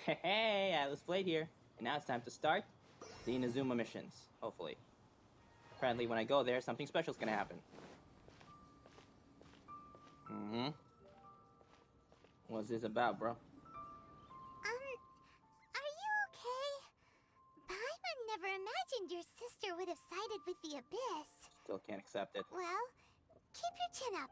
Hey, Atlas Blade here, and now it's time to start the Inazuma missions, hopefully. Apparently, when I go there, something special is gonna happen. What's this about, bro? Are you okay? Paimon never imagined your sister would have sided with the Abyss. Still can't accept it. Well, keep your chin up.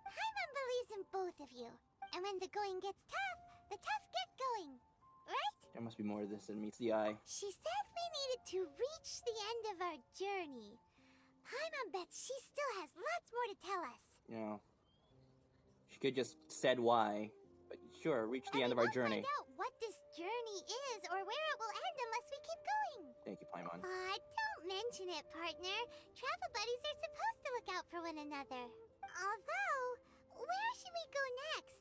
Paimon believes in both of you. And when the going gets tough, the tough get going. Right? There must be more to this than meets the eye. She said we needed to reach the end of our journey. Paimon bets she still has lots more to tell us. You know, she could just said why, but sure, reach the end of our journey. We won't find out what this journey is or where it will end unless we keep going. Thank you, Paimon. Don't mention it, partner. Travel buddies are supposed to look out for one another. Although, where should we go next?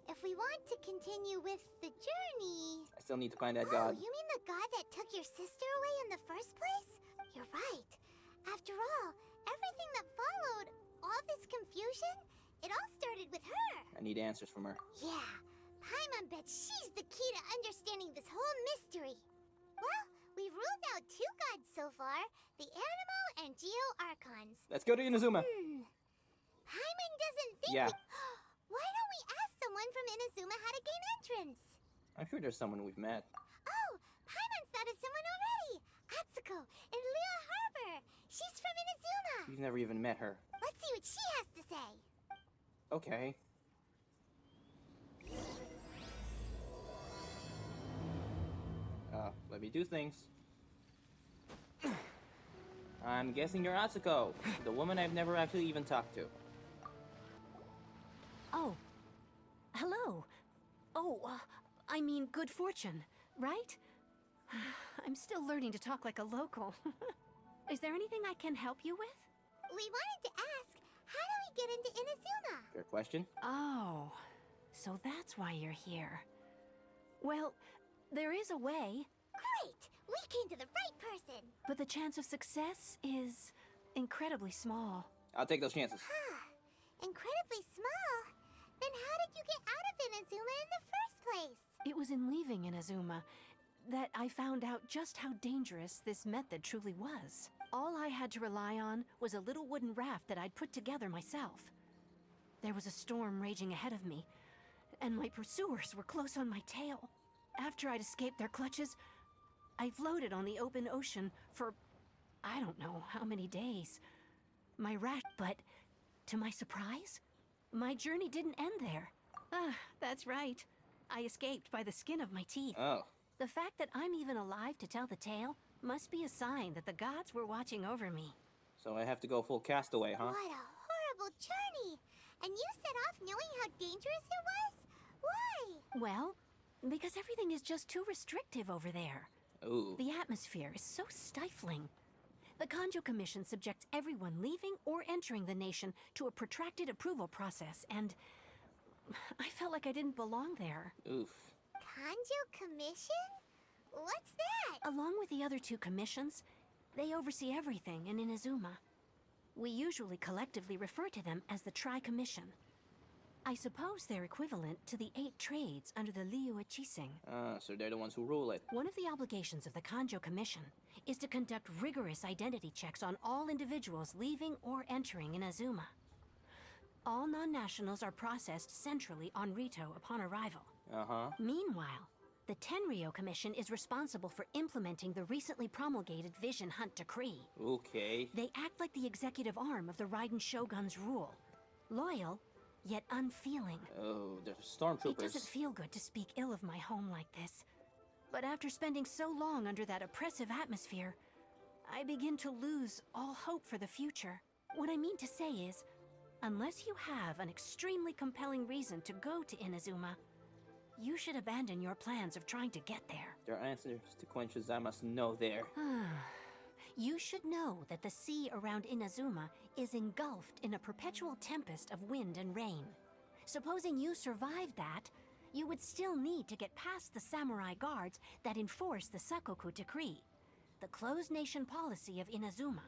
If we want to continue with the journey... I still need to find that Oh, god. you mean the god that took your sister away in the first place? You're right. After all, everything that followed, all this confusion, it all started with her. I need answers from her. Yeah, Paimon bets she's the key to understanding this whole mystery. Well, we've ruled out two gods so far, the Animo and Geo Archons. Let's go to Inazuma. Paimon doesn't think Yeah. Why don't we ask someone from Inazuma how to gain entrance? I'm sure there's someone we've met. Oh, Paimon's thought of someone already. Atsuko in Liyue Harbor. She's from Inazuma. We've never even met her. Let's see what she has to say. Okay. Let me do things. I'm guessing you're Atsuko, the woman I've never actually even talked to. Oh. Hello. Oh, I mean good fortune, right? I'm still learning to talk like a local. Is there anything I can help you with? We wanted to ask, how do we get into Inazuma? Fair question. Oh, so that's why you're here. Well, there is a way, Great! We came to the right person. but the chance of success is incredibly small. I'll take those chances. Incredibly small. Then how did you get out of Inazuma in the first place? It was in leaving Inazuma that I found out just how dangerous this method truly was. All I had to rely on was a little wooden raft that I'd put together myself. There was a storm raging ahead of me, and my pursuers were close on my tail. After I'd escaped their clutches, I floated on the open ocean for I don't know how many days. But to my surprise, my journey didn't end there. Ah, that's right. I escaped by the skin of my teeth. Oh. The fact that I'm even alive to tell the tale must be a sign that the gods were watching over me. So I have to go full castaway, huh? What a horrible journey! And you set off knowing how dangerous it was? Why? Well, because everything is just too restrictive over there. Ooh. The atmosphere is so stifling. The Kanjo Commission subjects everyone leaving or entering the nation to a protracted approval process, and I felt like I didn't belong there. Oof. Kanjo Commission? What's that? Along with the other two commissions, they oversee everything in Inazuma. We usually collectively refer to them as the Tri-Commission. I suppose they're equivalent to the 8 trades under the Liyue Chising. So they're the ones who rule it. One of the obligations of the Kanjo Commission is to conduct rigorous identity checks on all individuals leaving or entering Inazuma. All non-nationals are processed centrally on Rito upon arrival. Uh-huh. Meanwhile, the Tenryo Commission is responsible for implementing the recently promulgated Vision Hunt Decree. Okay. They act like the executive arm of the Raiden Shogun's rule. Loyal, yet unfeeling. Oh, the stormtroopers. It doesn't feel good to speak ill of my home like this. But after spending so long under that oppressive atmosphere, I begin to lose all hope for the future. What I mean to say is, unless you have an extremely compelling reason to go to Inazuma, you should abandon your plans of trying to get there. There are answers to questions I must know there. You should know that the sea around Inazuma is engulfed in a perpetual tempest of wind and rain. Supposing you survived that, you would still need to get past the samurai guards that enforce the Sakoku Decree, the closed nation policy of Inazuma.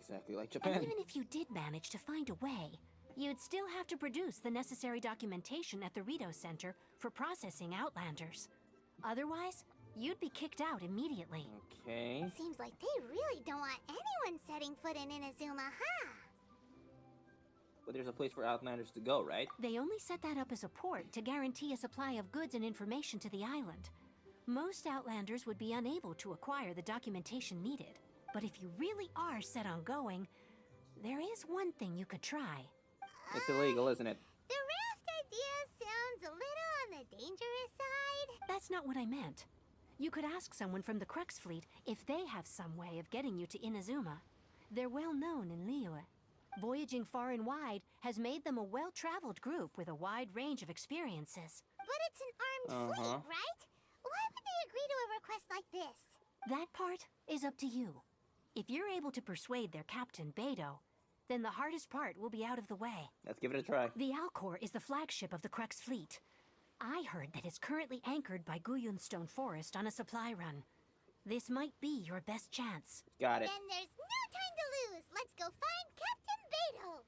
Exactly like And Japan. even if you did manage to find a way, you'd still have to produce the necessary documentation at the Rito Center for processing Outlanders. Otherwise, you'd be kicked out immediately. Okay. Seems like they really don't want anyone setting foot in Inazuma, huh? But there's a place for Outlanders to go, right? They only set that up as a port to guarantee a supply of goods and information to the island. Most Outlanders would be unable to acquire the documentation needed. But if you really are set on going, there is one thing you could try. It's illegal, isn't it? The raft idea sounds a little on the dangerous side. That's not what I meant. You could ask someone from the Crux fleet if they have some way of getting you to Inazuma. They're well known in Liyue. Voyaging far and wide has made them a well-traveled group with a wide range of experiences. But it's an armed fleet, right? Why would they agree to a request like this? That part is up to you. If you're able to persuade their captain, Beidou, then the hardest part will be out of the way. Let's give it a try. The Alcor is the flagship of the Crux fleet. I heard that it's currently anchored by Guyunstone Forest on a supply run. This might be your best chance. Got it. Then there's no time to lose. Let's go find Captain Beidou.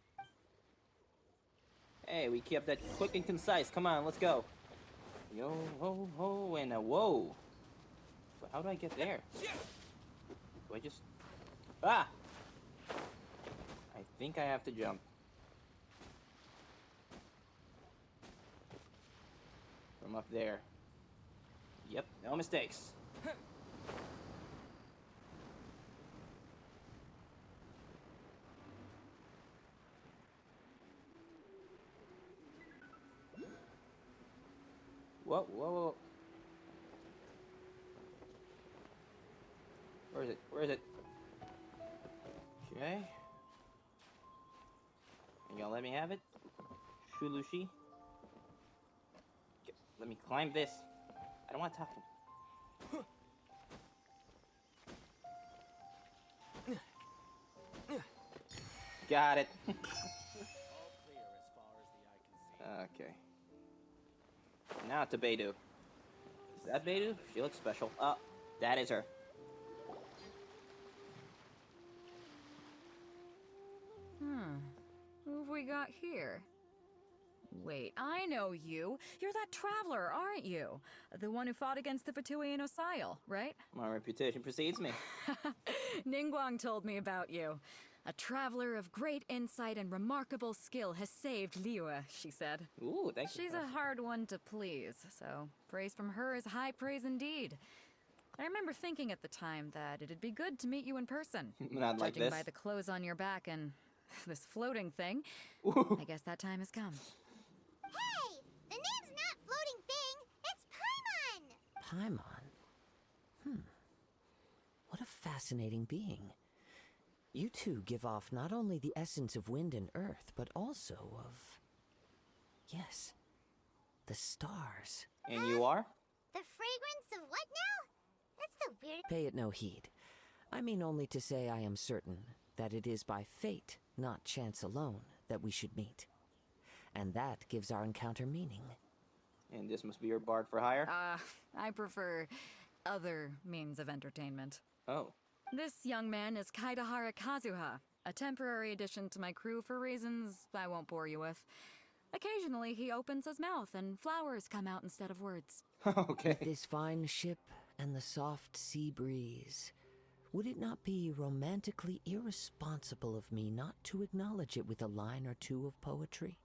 Hey, we kept that quick and concise. Come on, let's go. Yo, ho, ho, and a whoa. But how do I get there? Do I just... Ah! I think I have to jump. From up there. Yep, no mistakes. Whoa, whoa, whoa. Where is it? Where is it? Okay. You gonna let me have it? Shulushi? Okay, let me climb this. I don't want to talk to him. Got it. Okay. Now to Beidou. Is that Beidou? She looks special. Oh, that is her. Who have we got here? Wait, I know you. You're that traveler, aren't you? The one who fought against the Fatui and Osile, right? My reputation precedes me. Ningguang told me about you. A traveler of great insight and remarkable skill has saved Liyue, she said. Ooh, thank you. She's a hard one to please, so praise from her is high praise indeed. I remember thinking at the time that it'd be good to meet you in person. Not like Judging this. by the clothes on your back and this floating thing, Ooh. I guess that time has come. Hey! The name's not Floating Thing. It's Paimon. Paimon? What a fascinating being. You two give off not only the essence of wind and earth, but also of... yes, the stars. And you are? The fragrance of what now? That's the weird... Pay it no heed. I mean only to say I am certain that it is by fate, not chance alone, that we should meet. And that gives our encounter meaning. And this must be your bard for hire? I prefer other means of entertainment. Oh. This young man is Kaidahara Kazuha, a temporary addition to my crew for reasons I won't bore you with. Occasionally, he opens his mouth and flowers come out instead of words. Okay. This fine ship and the soft sea breeze. Would it not be romantically irresponsible of me not to acknowledge it with a line or two of poetry?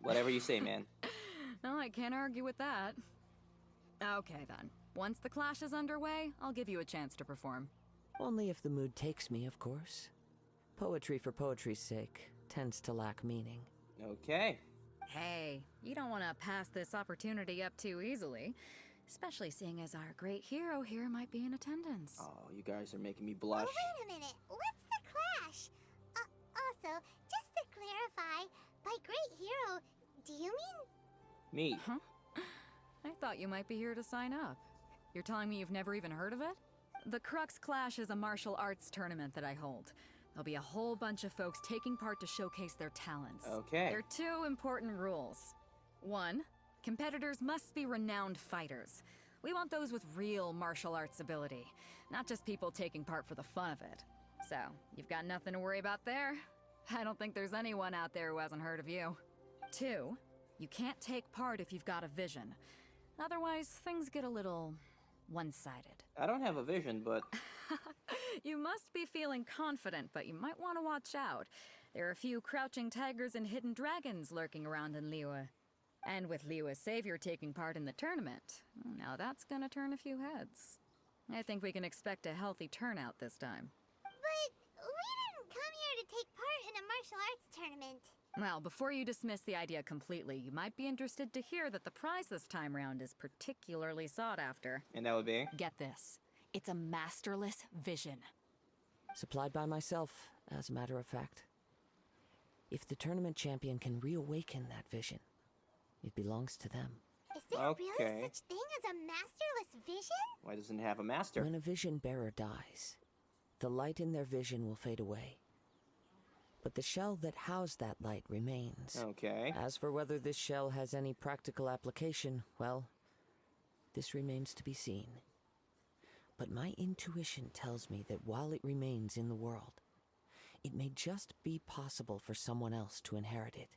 Whatever you say, man. Well, I can't argue with that. Okay, then. Once the clash is underway, I'll give you a chance to perform. Only if the mood takes me, of course. Poetry for poetry's sake tends to lack meaning. Okay. Hey, you don't want to pass this opportunity up too easily. Especially seeing as our great hero here might be in attendance. Oh, you guys are making me Oh, blush. wait a minute. What's the clash? Also, just to clarify, by great hero, do you mean... Me. Huh? I thought you might be here to sign up. You're telling me you've never even heard of it? The Crux Clash is a martial arts tournament that I hold. There'll be a whole bunch of folks taking part to showcase their talents. Okay. There are two important rules. One, competitors must be renowned fighters. We want those with real martial arts ability, not just people taking part for the fun of it. So, you've got nothing to worry about there. I don't think there's anyone out there who hasn't heard of you. Two, you can't take part if you've got a vision. Otherwise, things get a little one-sided. I don't have a vision, but You must be feeling confident, but you might want to watch out. There are a few crouching tigers and hidden dragons lurking around in Liyue. And with Liyue's savior taking part in the tournament, now that's gonna turn a few heads. I think we can expect a healthy turnout this time. But we didn't come here to take part in a martial arts tournament. Well, before you dismiss the idea completely, you might be interested to hear that the prize this time round is particularly sought after. and that would be. Get this. It's a masterless vision. Supplied by myself, as a matter of fact. If the tournament champion can reawaken that vision, it belongs to them. Is there Okay. really such thing as a masterless vision? Why doesn't it have a master? When a vision bearer dies, the light in their vision will fade away. But the shell that housed that light remains. Okay. As for whether this shell has any practical application, well, this remains to be seen. But my intuition tells me that while it remains in the world, it may just be possible for someone else to inherit it.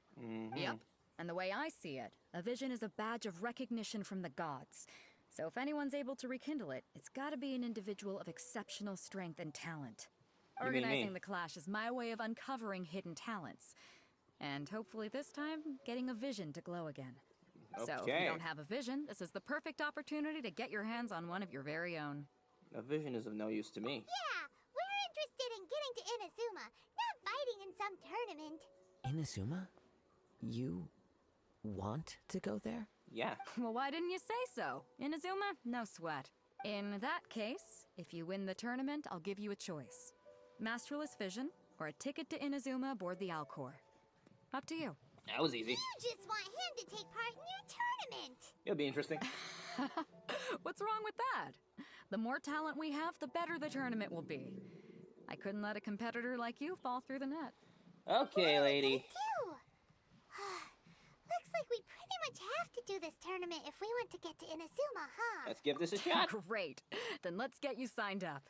Yep. And the way I see it, a vision is a badge of recognition from the gods. So if anyone's able to rekindle it, it's gotta be an individual of exceptional strength and talent. You mean me? Organizing the clash is my way of uncovering hidden talents. And hopefully this time, getting a vision to glow again. So if Okay. you don't have a vision, this is the perfect opportunity to get your hands on one of your very own. A vision is of no use to me. Yeah, we're interested in getting to Inazuma, not fighting in some tournament. Inazuma? You want to go there? Yeah. Well, why didn't you say so? Inazuma? No sweat. In that case, if you win the tournament, I'll give you a choice. Masterless Vision, or a ticket to Inazuma aboard the Alcor. Up to you. That was easy. You just want him to take part in your tournament. It'll be interesting. What's wrong with that? The more talent we have, the better the tournament will be. I couldn't let a competitor like you fall through the net. Okay, lady. Do. Looks like we pretty much have to do this tournament if we want to get to Inazuma, huh? Let's give this a shot. Great. Then let's get you signed up.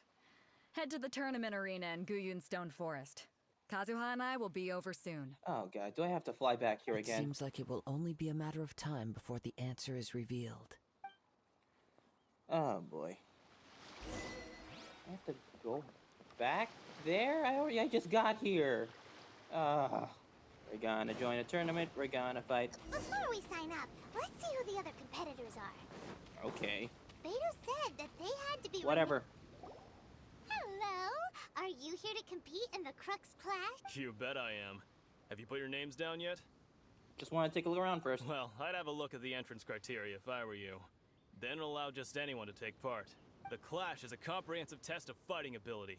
Head to the tournament arena in Guyun Stone Forest. Kazuha and I will be over soon. Oh god, do I have to fly back here It again? seems like it will only be a matter of time before the answer is revealed. Oh boy. I have to go back there? I just got here. We're gonna join a tournament, we're gonna fight. Before we sign up, let's see who the other competitors are. Okay. Beidou said that they had to be... Whatever. Hello? Are you here to compete in the Crux clash? You bet I am. Have you put your names down yet? Just wanna take a look around first. Well, I'd have a look at the entrance criteria if I were you. Then it'll allow just anyone to take part. The Clash is a comprehensive test of fighting ability.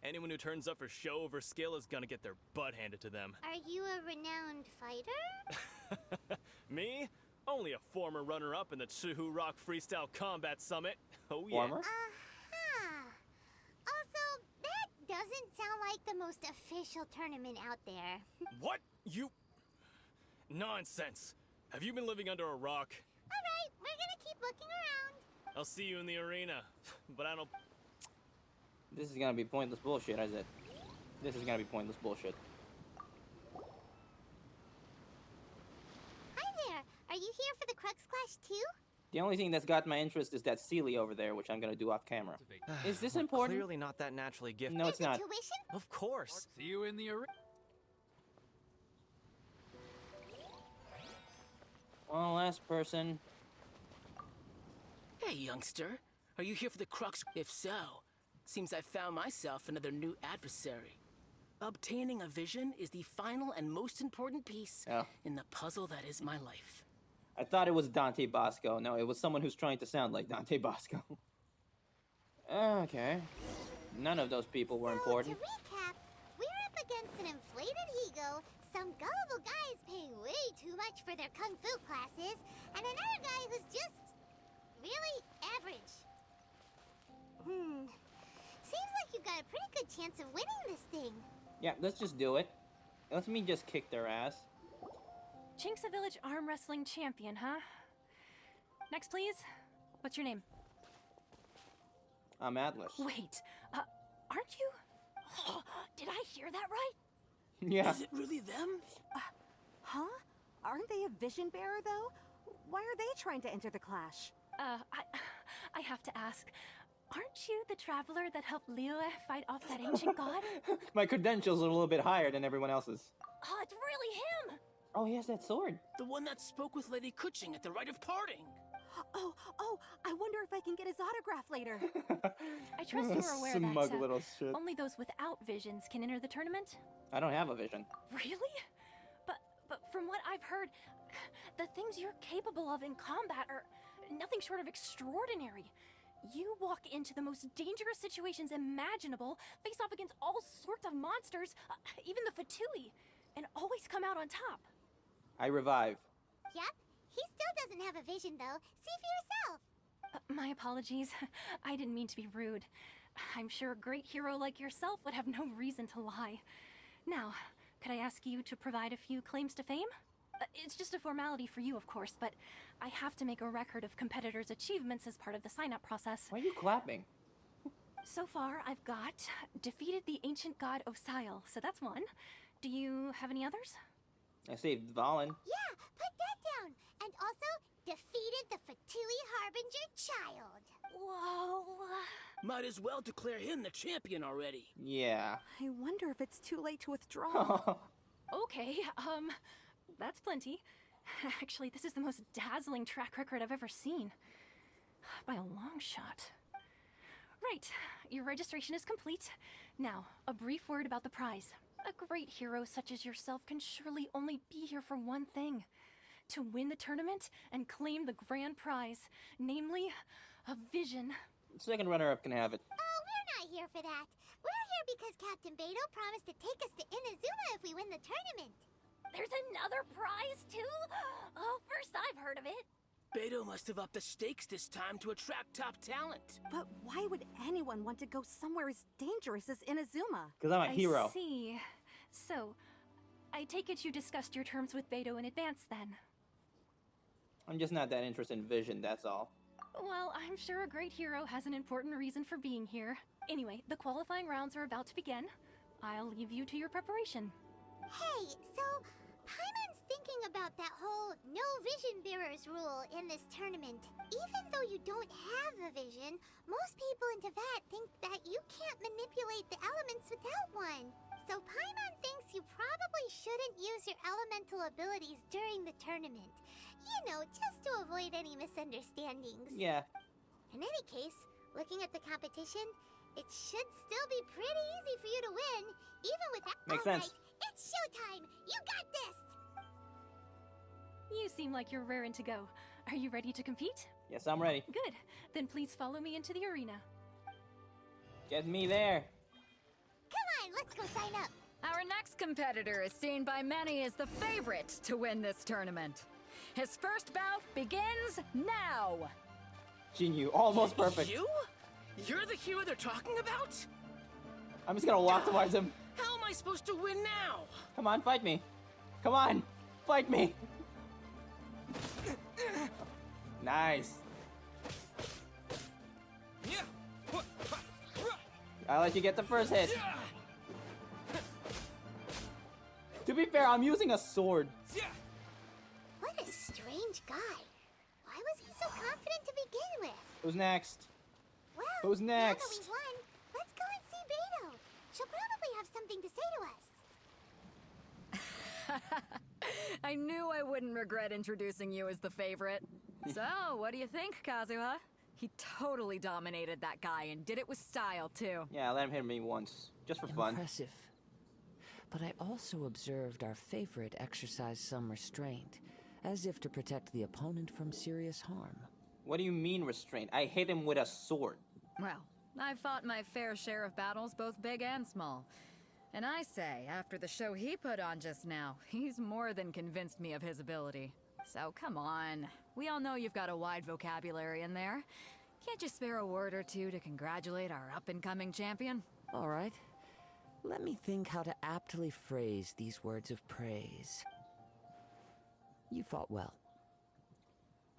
Anyone who turns up for show over skill is gonna get their butt handed to them. Are you a renowned fighter? Me? Only a former runner-up in the Chuhu Rock Freestyle Combat Summit. Oh yeah. Former? Uh-huh. Also, that doesn't sound like the most official tournament out there. What? You... Nonsense. Have you been living under a rock? Alright, we're gonna keep looking around. I'll see you in the arena. But I don't... This is gonna be pointless bullshit, I said. This is gonna be pointless bullshit. Hi there. Are you here for the Crux clash too? The only thing that's got my interest is that Sealy over there, which I'm gonna do off camera. Is this important? Clearly not that naturally gifted. No, Is it's the not. tuition? Of course. See you in the arena. One last person. Hey, youngster. Are you here for the Crux? If so, seems I found myself another new adversary. Obtaining a vision is the final and most important piece Oh. in the puzzle that is my life. I thought it was Dante Bosco. No, it was someone who's trying to sound like Dante Bosco. Okay. None of those people were important. To recap, we're up against an inflated ego, some gullible guys paying way too much for their kung fu classes, and another guy who's just really average. Seems like you've got a pretty good chance of winning this thing. Yeah, let's just do it. Let me just kick their ass. Chinksa Village arm wrestling champion, huh? Next, please. What's your name? I'm Atlas. Wait, aren't you? Did I hear that right? Yeah. Is it really them? Huh? Aren't they a vision bearer, though? Why are they trying to enter the clash? I have to ask, aren't you the traveler that helped Liyue fight off that ancient god? My credentials are a little bit higher than everyone else's. Oh, it's really him! Oh, he has that sword. The one that spoke with Lady Kuching at the rite of parting. Oh, I wonder if I can get his autograph later. I trust you are aware Smug that little shit. only those without visions can enter the tournament? I don't have a vision. Really? But from what I've heard, the things you're capable of in combat are nothing short of extraordinary. You walk into the most dangerous situations imaginable, face off against all sorts of monsters, even the Fatui, and always come out on top. I revive. Yep, he still doesn't have a vision though. See for yourself. My apologies. I didn't mean to be rude. I'm sure a great hero like yourself would have no reason to lie. Now, could I ask you to provide a few claims to fame? It's just a formality for you, of course, but I have to make a record of competitors' achievements as part of the sign-up process. Why are you clapping? So far, I've got defeated the ancient god Osile, so that's one. Do you have any others? I saved Valen. Yeah, put that down. And also, defeated the Fatui Harbinger child. Whoa. Might as well declare him the champion already. Yeah. I wonder if it's too late to withdraw. Okay, that's plenty. Actually, this is the most dazzling track record I've ever seen. By a long shot. Right, your registration is complete. Now, a brief word about the prize. A great hero such as yourself can surely only be here for one thing. To win the tournament and claim the grand prize, namely, a vision. Second runner-up can have it. Oh, we're not here for that. We're here because Captain Beto promised to take us to Inazuma if we win the tournament. There's another prize, too? Oh, first I've heard of it. Beto must have upped the stakes this time to attract top talent. But why would anyone want to go somewhere as dangerous as Inazuma? Because I'm a hero. I see. So, I take it you discussed your terms with Beto in advance, then? I'm just not that interested in vision, that's all. Well, I'm sure a great hero has an important reason for being here. Anyway, the qualifying rounds are about to begin. I'll leave you to your preparation. Hey, so Paimon's thinking about that whole no vision bearers rule in this tournament. Even though you don't have a vision, most people in Teyvat think that you can't manipulate the elements without one. So Paimon thinks you probably shouldn't use your elemental abilities during the tournament. You know, just to avoid any misunderstandings. Yeah. In any case, looking at the competition, it should still be pretty easy for you to win, even without. Makes sense. Alright, it's showtime! You got this! You seem like you're raring to go. Are you ready to compete? Yes, I'm ready. Good. Then please follow me into the arena. Get me there. Come on, let's go sign up! Our next competitor is seen by many as the favorite to win this tournament. His first bout begins now! Jinyu, almost perfect. You? You're the hero they're talking about? I'm just gonna walk towards him. How am I supposed to win now? Come on, fight me. Come on, fight me. Nice. I'll let you get the first hit. To be fair, I'm using a sword. What a strange guy. Why was he so confident to begin with? Who's next? Well, Who's now that next? we've won, let's go and see Beto. She'll probably have something to say to us. I knew I wouldn't regret introducing you as the favorite. So, what do you think, Kazuha? He totally dominated that guy and did it with style, too. Yeah, let him hit me once, just for fun. Impressive. But I also observed our favorite exercise some restraint, as if to protect the opponent from serious harm. What do you mean restraint? I hit him with a sword. Well, I've fought my fair share of battles, both big and small. And I say, after the show he put on just now, he's more than convinced me of his ability. So come on. We all know you've got a wide vocabulary in there. Can't you spare a word or two to congratulate our up-and-coming champion? All right. Let me think how to aptly phrase these words of praise. You fought well.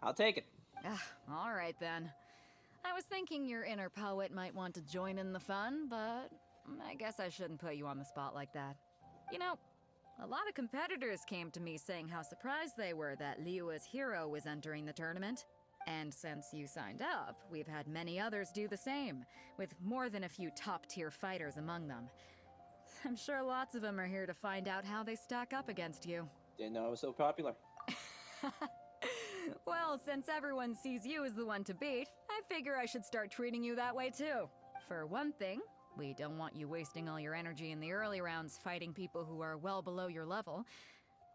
I'll take it. All right then. I was thinking your inner poet might want to join in the fun, but I guess I shouldn't put you on the spot like that. You know, A lot of competitors came to me saying how surprised they were that Liyue's hero was entering the tournament. And since you signed up, we've had many others do the same, with more than a few top-tier fighters among them. I'm sure lots of them are here to find out how they stack up against you. Didn't know I was so popular. Well, since everyone sees you as the one to beat, I figure I should start treating you that way too. For one thing, we don't want you wasting all your energy in the early rounds fighting people who are well below your level.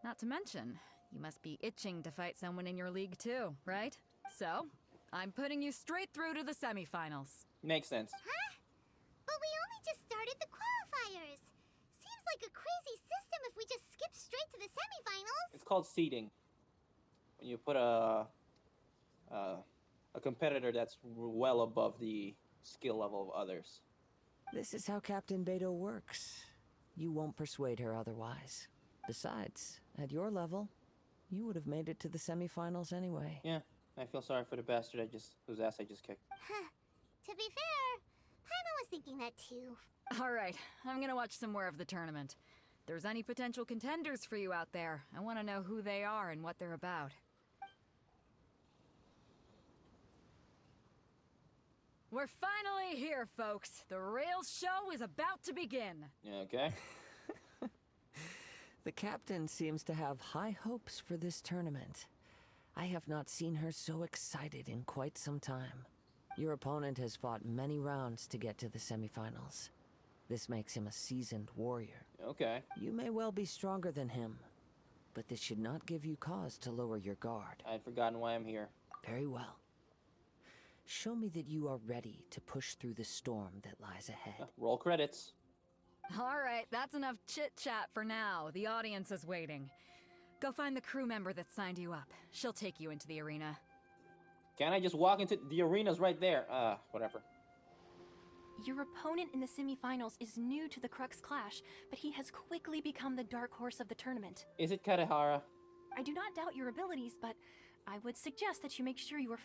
Not to mention, you must be itching to fight someone in your league too, right? So, I'm putting you straight through to the semifinals. Makes sense. Huh? But we only just started the qualifiers. Seems like a crazy system if we just skip straight to the semifinals. It's called seeding. When you put a competitor that's well above the skill level of others. This is how Captain Beto works. You won't persuade her otherwise. Besides, at your level, you would have made it to the semifinals anyway. Yeah, I feel sorry for the bastard whose ass I just kicked. Huh. To be fair, Paimon was thinking that too. Alright, I'm gonna watch some more of the tournament. If there's any potential contenders for you out there, I want to know who they are and what they're about. We're finally here, folks. The real show is about to begin. Yeah, okay. The captain seems to have high hopes for this tournament. I have not seen her so excited in quite some time. Your opponent has fought many rounds to get to the semifinals. This makes him a seasoned warrior. Okay. You may well be stronger than him, but this should not give you cause to lower your guard. I had forgotten why I'm here. Very well. Show me that you are ready to push through the storm that lies ahead. Roll credits. Alright, that's enough chit-chat for now. The audience is waiting. Go find the crew member that signed you up. She'll take you into the arena. Can't I just walk into the arenas right there? Whatever. Your opponent in the semifinals is new to the Crux clash, but he has quickly become the dark horse of the tournament. Is it Kadehara? I do not doubt your abilities, but I would suggest that you make sure you are...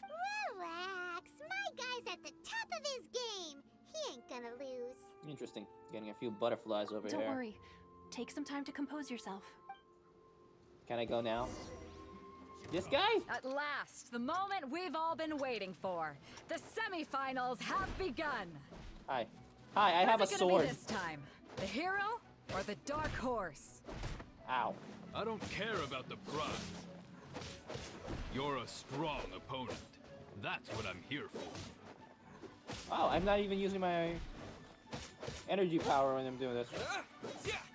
Relax. My guy's at the top of his game. He ain't gonna lose. Interesting. Getting a few butterflies over here. Don't worry. Take some time to compose yourself. Can I go now? This guy? At last, the moment we've all been waiting for. The semifinals have begun. Hi. Hi, I have a Who's it gonna sword. be this time? The hero or the dark horse? Ow. I don't care about the prize. You're a strong opponent. That's what I'm here for. Oh, I'm not even using my energy power when I'm doing this.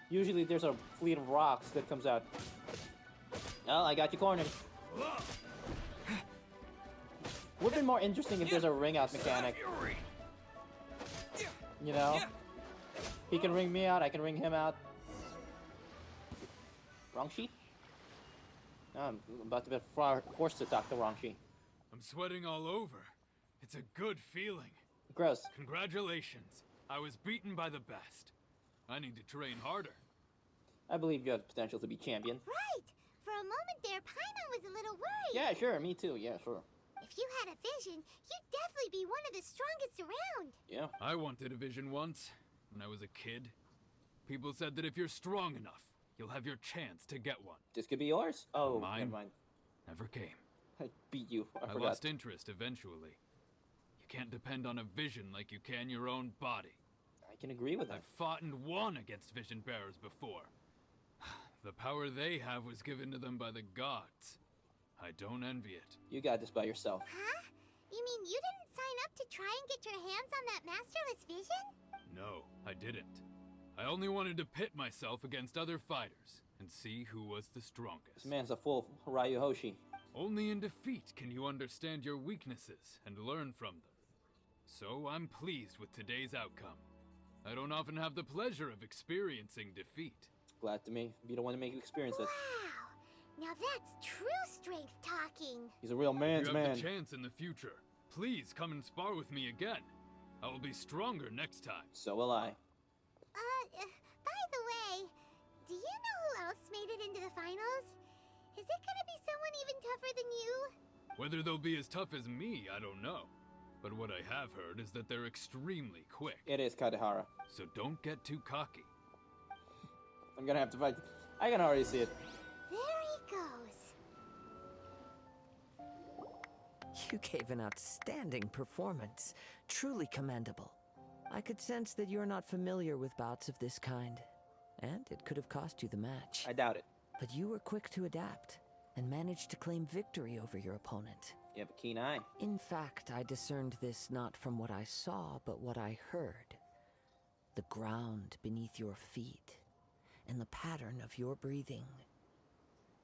Usually there's a fleet of rocks that comes out. Oh, I got you cornered. Would have been more interesting if there's a ring out mechanic. You know? He can ring me out, I can ring him out. Wrong sheet? No, I'm about to be forced to talk to wrong sheet. I'm sweating all over. It's a good feeling. Gross. Congratulations. I was beaten by the best. I need to train harder. I believe you have the potential to be champion. Right. For a moment there, Paimon was a little worried. Yeah, sure, me too, yeah, sure. If you had a vision, you'd definitely be one of the strongest around. Yeah. I wanted a vision once, when I was a kid. People said that if you're strong enough, you'll have your chance to get one. This could be yours? Oh, Mine? never mind. Never came. I beat you. I I forgot. lost interest eventually. You can't depend on a vision like you can your own body. I can agree with that. I've fought and won against vision bearers before. The power they have was given to them by the gods. I don't envy it. You got this by yourself. Huh? You mean you didn't sign up to try and get your hands on that masterless vision? No, I didn't. I only wanted to pit myself against other fighters and see who was the This strongest. man's a full Ryu Hoshi. Only in defeat can you understand your weaknesses and learn from them. So I'm pleased with today's outcome. I don't often have the pleasure of experiencing defeat. Glad to be the one to make you experience it. Wow. Now that's true strength talking. He's a real If man's you have man. the chance in the future, please come and spar with me again. I will be stronger next time. So will I. By the way, do you know who else made it into the finals? Is it gonna be someone even tougher than you? Whether they'll be as tough as me, I don't know. But what I have heard is that they're extremely quick. It is Kadehara. So don't get too cocky. I'm gonna have to fight. I can already see it. There he goes. You gave an outstanding performance. Truly commendable. I could sense that you're not familiar with bouts of this kind, and it could have cost you the match. I doubt it. But you were quick to adapt, and managed to claim victory over your opponent. You have a keen eye. In fact, I discerned this not from what I saw, but what I heard. The ground beneath your feet, and the pattern of your breathing.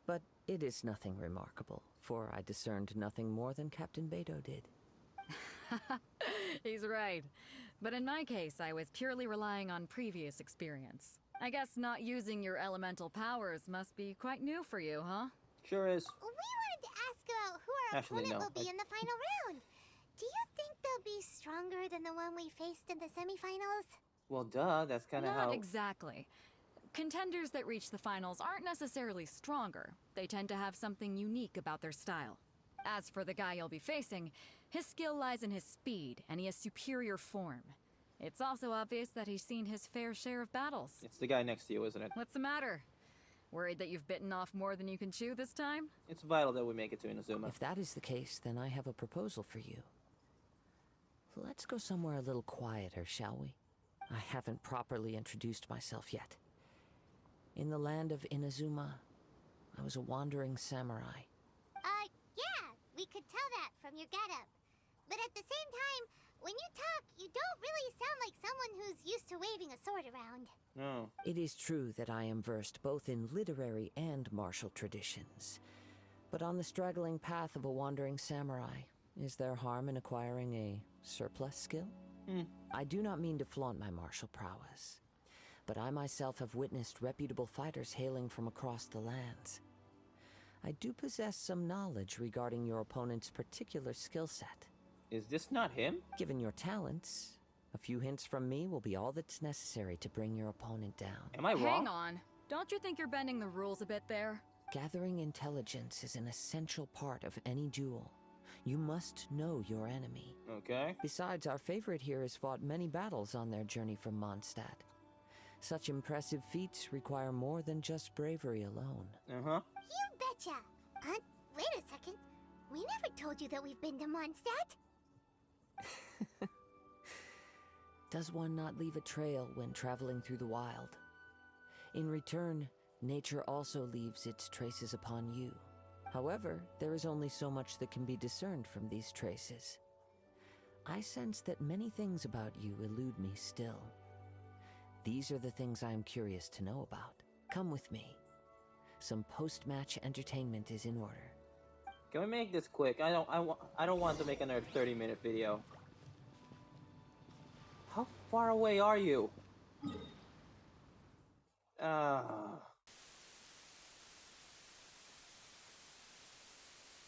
But it is nothing remarkable, for I discerned nothing more than Captain Beto did. He's right. But in my case, I was purely relying on previous experience. I guess not using your elemental powers must be quite new for you, huh? Sure is. We wanted to ask about who our Actually, opponent no. will be in the final round. Do you think they'll be stronger than the one we faced in the semifinals? Well, duh, that's kind of Not how... exactly. Contenders that reach the finals aren't necessarily stronger. They tend to have something unique about their style. As for the guy you'll be facing, his skill lies in his speed, and he has superior form. It's also obvious that he's seen his fair share of battles. It's the guy next to you, isn't it? What's the matter? Worried that you've bitten off more than you can chew this time? It's vital that we make it to Inazuma. If that is the case, then I have a proposal for you. Let's go somewhere a little quieter, shall we? I haven't properly introduced myself yet. In the land of Inazuma, I was a wandering samurai. Yeah, we could tell that from your getup. But at the same time, when you talk, you don't really sound like someone who's used to waving a sword around. No. It is true that I am versed both in literary and martial traditions. But on the straggling path of a wandering samurai, is there harm in acquiring a surplus skill? I do not mean to flaunt my martial prowess, but I myself have witnessed reputable fighters hailing from across the lands. I do possess some knowledge regarding your opponent's particular skill set. Is this not him? Given your talents, a few hints from me will be all that's necessary to bring your opponent down. Am I wrong? Hang on. Don't you think you're bending the rules a bit there? Gathering intelligence is an essential part of any duel. You must know your enemy. Okay. Besides, our favorite here has fought many battles on their journey from Mondstadt. Such impressive feats require more than just bravery alone. Uh-huh. You betcha! Wait a second. We never told you that we've been to Mondstadt. Does one not leave a trail when traveling through the wild? In return, nature also leaves its traces upon you. However, there is only so much that can be discerned from these traces. I sense that many things about you elude me still. These are the things I am curious to know about. Come with me. Some post-match entertainment is in order. Can we make this quick? I don't want to make another 30-minute video. How far away are you?